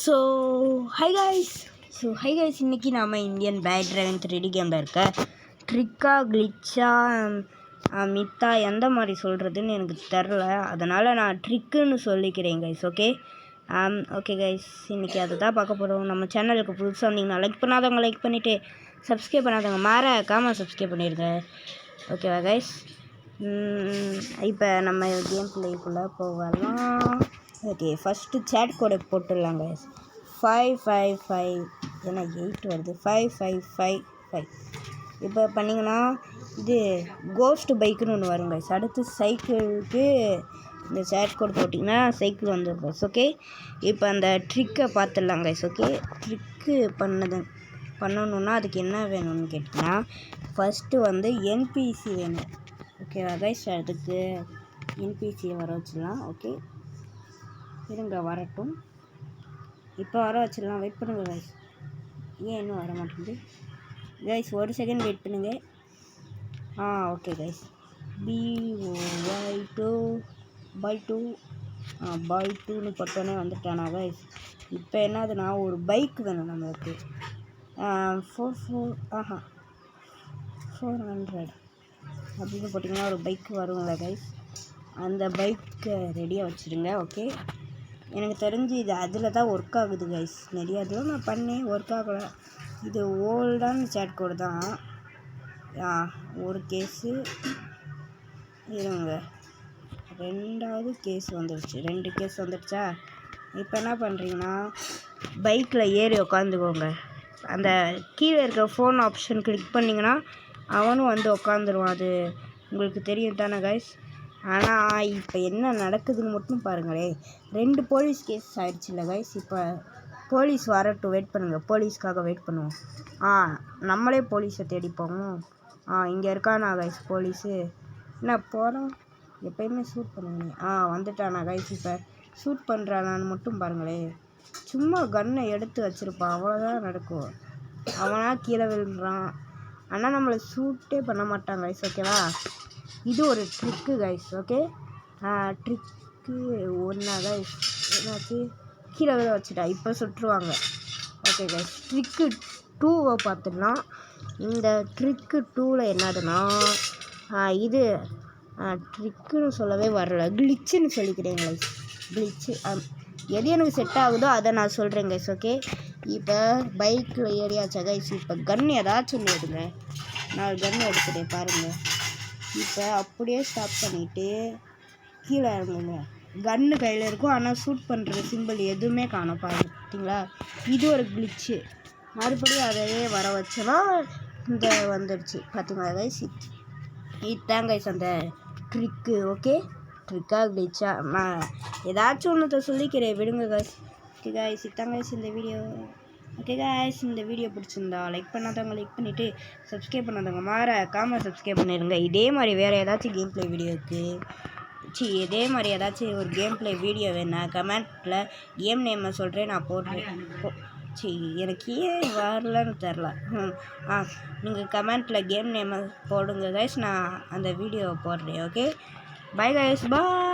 So hi guys இன்றைக்கி நாம் Indian bad dragon 3D கேமில் இருக்க ட்ரிக்கா கிளிச்சா மித்தா எந்த மாதிரி சொல்கிறதுன்னு எனக்கு தெரில, அதனால் நான் ட்ரிக்குன்னு சொல்லிக்கிறேன் கைஸ். ஓகே கைஸ், இன்றைக்கி அதை தான் பார்க்க போகிறோம். நம்ம சேனலுக்கு புதுசாக வந்தீங்கன்னா லைக் பண்ணாதவங்க லைக் பண்ணிவிட்டு சப்ஸ்கிரைப் பண்ணாதவங்க மறக்காமல் சப்ஸ்கிரைப் பண்ணிடுங்க. ஓகேவா கைஸ்? இப்போ நம்ம கேம் பிளேக்குள்ளே போகலாம். ஓகே, ஃபஸ்ட்டு சேட் கோடை போட்டுடலாம் கைஸ். 555 ஏன்னா 8 வருது. 5555 இப்போ பண்ணிங்கன்னா இது கோஸ்ட் பைக்குன்னு ஒன்று வரும் கைஸ். அடுத்து சைக்கிளுக்கு இந்த சேட் கோட் போட்டிங்கன்னா சைக்கிள் வந்துடும் கைஸ். ஓகே, இப்போ அந்த ட்ரிக்கை பார்த்துடலாம் கைஸ். ஓகே, ட்ரிக்கு பண்ணணுன்னா அதுக்கு என்ன வேணும்னு கேட்டிங்கன்னா ஃபஸ்ட்டு வந்து என்பிசி வேணும். ஓகேவா கைஸ்? அதுக்கு என்பிசியை வர வச்சிடலாம். ஓகே, இருங்க வரட்டும். இப்போ வர வச்சிடலாம். வெயிட் பண்ணுங்கள் கைஸ். ஏன் இன்னும் வர மாட்டேங்குது கைஸ்? ஒரு செகண்ட் வெயிட் பண்ணுங்க. ஓகே கைஸ், பை2 பட்டோன்னே வந்துட்டானா கைஸ்? இப்போ என்னதுன்னா ஒரு பைக் வேணும் நம்மளுக்கு. 400 அப்படின்னு போட்டிங்கன்னா ஒரு பைக் வருங்களா கைஸ்? அந்த பைக்கை ரெடியாக வச்சுருங்க. ஓகே, எனக்கு தெரிஞ்சு இது அதில் தான் ஒர்க் ஆகுது கைஸ். நிறைய இதில் நான் பண்ணேன், ஒர்க் ஆகலை. இது ஓல்டான சேட் கோடு தான். ஒரு கேஸு இருங்க, ரெண்டாவது கேஸ் வந்துடுச்சு. 2 கேஸ் வந்துடுச்சா? இப்போ என்ன பண்ணுறீங்கன்னா பைக்கில் ஏறி உக்காந்துக்கோங்க. அந்த கீழே இருக்க ஃபோன் ஆப்ஷன் கிளிக் பண்ணிங்கன்னா அவனும் வந்து உக்காந்துருவான். அது உங்களுக்கு தெரியும் தானே கைஸ்? ஆனால் இப்போ என்ன நடக்குதுன்னு மட்டும் பாருங்களேன். 2 போலீஸ் கேஸ் ஆகிடுச்சுல்ல கைஸ்? இப்போ போலீஸ் வரட்டும், வெயிட் பண்ணுங்கள். போலீஸ்க்காக வெயிட் பண்ணுவோம். நம்மளே போலீஸை தேடிப்போம். இங்கே இருக்கானா கைஸ் போலீஸு? என்ன போகிறோம், எப்போயுமே ஷூட் பண்ணுவேன். வந்துட்டானா கைஸ்? இப்போ ஷூட் பண்ணுறானான்னு மட்டும் பாருங்களேன். சும்மா கன்னை எடுத்து வச்சுருப்பான், அவ்வளோதான் நடக்கும். அவனாக கீழே விழுறான், ஆனால் நம்மளை ஷூட்டே பண்ண மாட்டான் கைஸ். ஓகேவா? இது ஒரு ட்ரிக்கு கைஸ். ஓகே, ட்ரிக்கு ஒன்றா கைஸ். என்னாச்சு? கீழே விழ வச்சுட்டா, இப்போ சுட்டுருவாங்க. ஓகே கைஸ், ட்ரிக்கு 2 பார்த்துடலாம். இந்த ட்ரிக்கு 2ல் என்னதுன்னா இது ட்ரிக்குன்னு சொல்லவே வரல, கிளிச்சுன்னு சொல்லிக்கிறேன் கைஸ். கிளிச்சு எது எனக்கு செட் ஆகுதோ அதை நான் சொல்கிறேன் கைஸ். ஓகே, இப்போ பைக்கில் ஏறியாச்சா கைஸ்? இப்போ கன் ஏதாச்சும் ஒன்று எடுங்க. நான் கன் எடுத்துட்டேன் பாருங்கள். இப்போ அப்படியே ஸ்டாப் பண்ணிவிட்டு கீழே இறங்குங்க. கன்று கையில் இருக்கும், ஆனால் ஷூட் பண்ணுற சிம்பிள் எதுவுமே காணும் பார்த்தீங்களா? இது ஒரு கிளிச்சு. மறுபடியும் அதையே வர வச்சோன்னா இந்த வந்துடுச்சு பார்த்தீங்களா கைஸ்? இதுதான் கைஸ் அந்த ட்ரிக்கு. ஓகே, ட்ரிக்கா கிளிச்சா ஏதாச்சும் ஒன்றத்தை சொல்லிக்கிறேன், விடுங்க கைஸ். ஓகே கைஸ், இதுதான் கைஸ் இந்த வீடியோ. ஓகே கைஸ், இந்த வீடியோ பிடிச்சிருந்தா லைக் பண்ணாதவங்க லைக் பண்ணிவிட்டு சப்ஸ்கிரைப் பண்ணாதவங்க மறக்காமல் சப்ஸ்கிரைப் பண்ணிடுங்க. இதே மாதிரி வேறு ஏதாச்சும் கேம் ப்ளே வீடியோவுக்கு இதே மாதிரி ஏதாச்சும் ஒரு கேம் ப்ளே வீடியோ வேணா கமெண்ட்டில் கேம் நேமை சொல்கிறேன், நான் போடுறேன். எனக்கு ஏன் வரலன்னு தெரில. நீங்கள் கமெண்ட்டில் கேம் நேமை போடுங்க கைஸ், நான் அந்த வீடியோவை போடுறேன். ஓகே, பை கைஸ், பாய்.